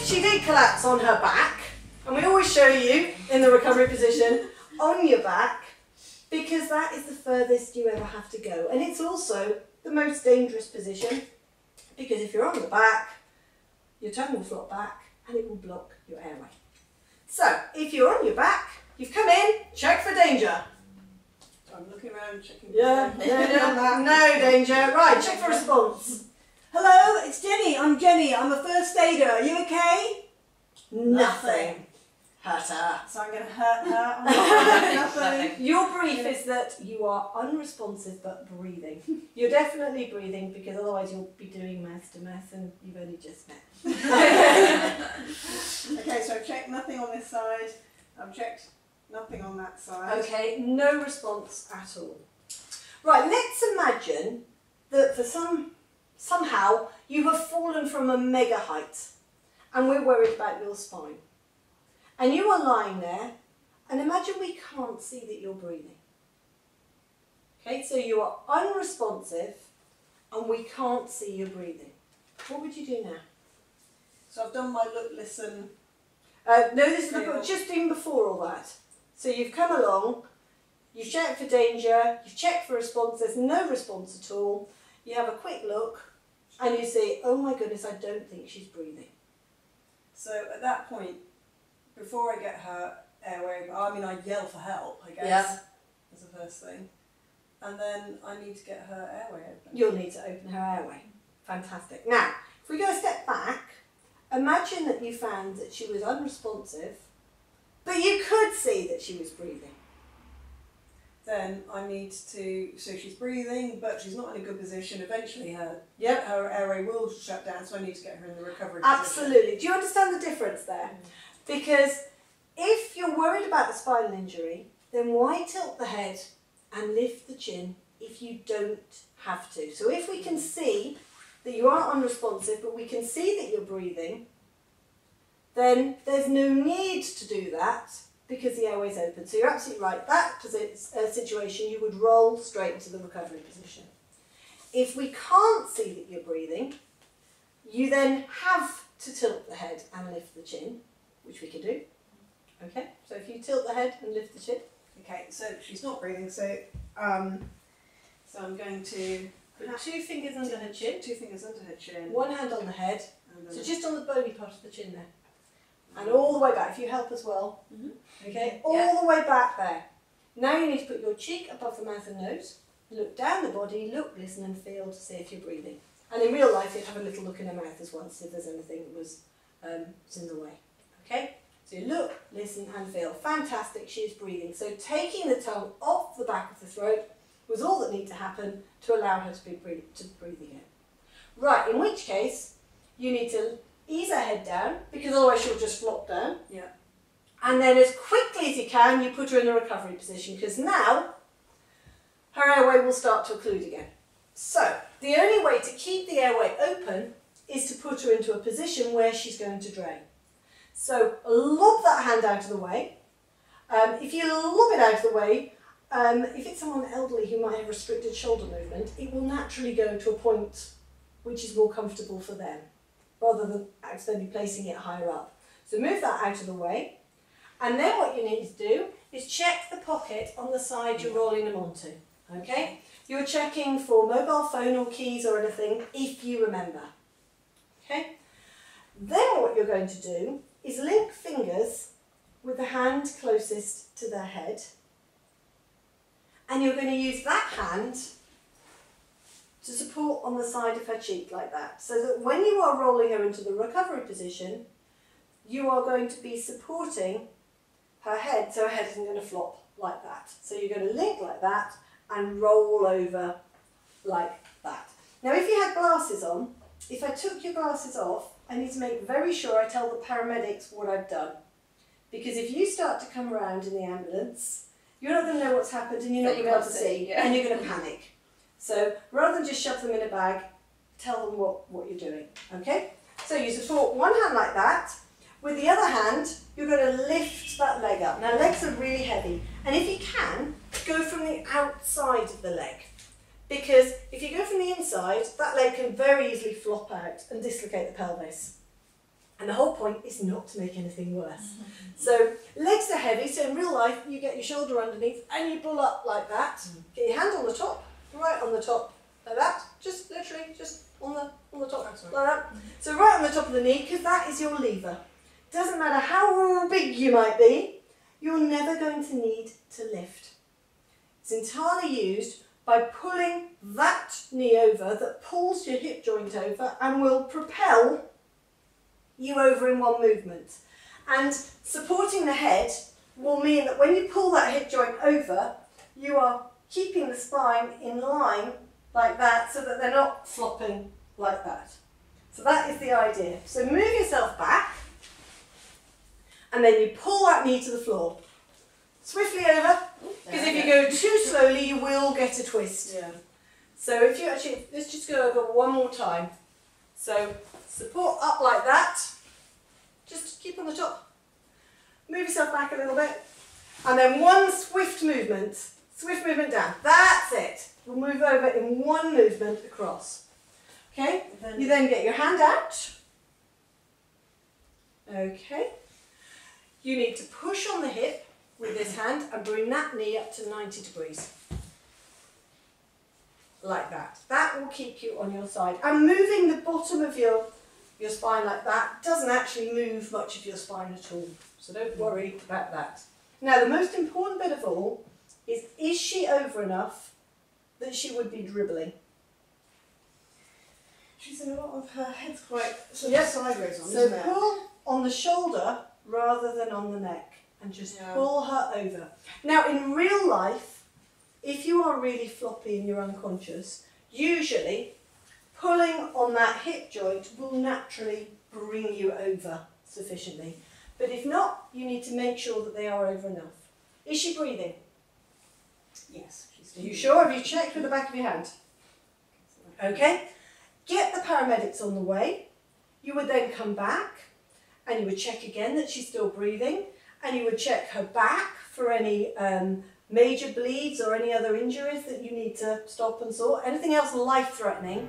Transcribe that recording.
if she did collapse on her back, and we always show you in the recovery position on your back, because that is the furthest you ever have to go. And it's also the most dangerous position, because if you're on the back, your tongue will flop back and it will block your airway. So, if you're on your back, you've come in, check for danger. I'm looking around, checking. No danger. Right, check for response. Hello, it's Jenny. I'm Jenny. I'm a first aider. Are you okay? Nothing. Hurt her. So I'm going to hurt her. I'm not nothing. Your brief is that you are unresponsive but breathing. You're definitely breathing, because otherwise you'll be doing mouth to mouth and you've only just met. Okay, so I've checked nothing on this side. I've checked nothing on that side. Okay, no response at all. Right, let's imagine that for somehow you have fallen from a mega height and we're worried about your spine. And you are lying there, and imagine we can't see that you're breathing. Okay, so you are unresponsive and we can't see you breathing. What would you do now? So I've done my look, listen. No, this is just even before all that. So you've come along, you've checked for danger, you've checked for response, there's no response at all. You have a quick look and you say, oh my goodness, I don't think she's breathing. So at that point, before I get her airway, I mean, I yell for help, I guess, Yeah. as the first thing. And then I need to get her airway open. You'll need to open her airway. Fantastic. Now, if we go a step back, imagine that you found that she was unresponsive, but you could see that she was breathing. Then I need to, so she's breathing, but she's not in a good position. Eventually her airway will shut down, so I need to get her in the recovery position. Absolutely. Do you understand the difference there? Because if you're worried about the spinal injury, then why tilt the head and lift the chin if you don't have to? So if we can see that you are unresponsive, but we can see that you're breathing, then there's no need to do that because the airway's open. So you're absolutely right. That situation, you would roll straight into the recovery position. If we can't see that you're breathing, you then have to tilt the head and lift the chin, which we can do. Okay, so if you tilt the head and lift the chin. Okay, so she's not breathing, so I'm going to Put 2 fingers under her chin. 2 fingers under her chin. 1 hand on the head. And So just on the bony part of the chin there. And all the way back, if you help as well. Okay, all the way back there. Now you need to put your cheek above the mouth and nose. Look down the body, look, listen and feel to see if you're breathing. And in real life, you'd have a little look in her mouth as well to see if there's anything that was in the way. Okay, so you look, listen and feel. Fantastic, she's breathing. So taking the tongue off the back of the throat was all that needed to happen to allow her to breathe again. Right, in which case, you need to ease her head down, because otherwise she'll just flop down. Yeah. And then as quickly as you can, you put her in the recovery position, because now her airway will start to occlude again. So, the only way to keep the airway open is to put her into a position where she's going to drain. So, lob that hand out of the way. If you lob it out of the way, if it's someone elderly who might have restricted shoulder movement, it will naturally go to a point which is more comfortable for them, rather than accidentally placing it higher up. So move that out of the way. And then what you need to do is check the pocket on the side you're rolling them onto. Okay? You're checking for mobile phone or keys or anything, if you remember. Okay? Then what you're going to do is link fingers with the hand closest to their head. And you're going to use that hand to support on the side of her cheek like that. So that when you are rolling her into the recovery position, you are going to be supporting her head, so her head isn't going to flop like that. So you're going to link like that and roll over like that. Now if you had glasses on, if I took your glasses off, I need to make very sure I tell the paramedics what I've done. Because if you start to come around in the ambulance, you're not going to know what's happened and you're not going to be able to see, and you're going to panic. So rather than just shove them in a bag, tell them what you're doing, okay? So you support one hand like that. With the other hand, you're going to lift that leg up. Now legs are really heavy, and if you can, go from the outside of the leg. Because if you go from the inside, that leg can very easily flop out and dislocate the pelvis. And the whole point is not to make anything worse. So legs are heavy, so in real life you get your shoulder underneath and you pull up like that. Get your hand on the top, right on the top, like that. Just literally just on the top, like that. So right on the top of the knee, because that is your lever. Doesn't matter how big you might be, you're never going to need to lift. It's entirely used by pulling that knee over that pulls your hip joint over and will propel you over in one movement. And supporting the head will mean that when you pull that hip joint over, you are keeping the spine in line like that so that they're not flopping like that. So that is the idea. So move yourself back and then you pull that knee to the floor. Swiftly over, because if you go too slowly you will get a twist. Yeah. So if you actually, let's just go over one more time. So support up like that, just keep on the top. Move yourself back a little bit. And then one swift movement down. That's it. We'll move over in one movement across. Okay, you then get your hand out. Okay. You need to push on the hip with this hand and bring that knee up to 90 degrees. Like that. That will keep you on your side. And moving the bottom of your spine like that doesn't actually move much of your spine at all. So don't worry about that. Now the most important bit of all is she over enough that she would be dribbling? She's in a lot of her head's quite sort of sideways on, So isn't it? pull on the shoulder rather than on the neck and just pull her over. Now in real life, if you are really floppy and you're unconscious, usually pulling on that hip joint will naturally bring you over sufficiently. But if not, you need to make sure that they are over enough. Is she breathing? Yes. She's Are you sure? Have you checked with the back of your hand? Okay. Get the paramedics on the way. You would then come back and you would check again that she's still breathing, and you would check her back for any major bleeds or any other injuries that you need to stop and sort. Anything else life-threatening,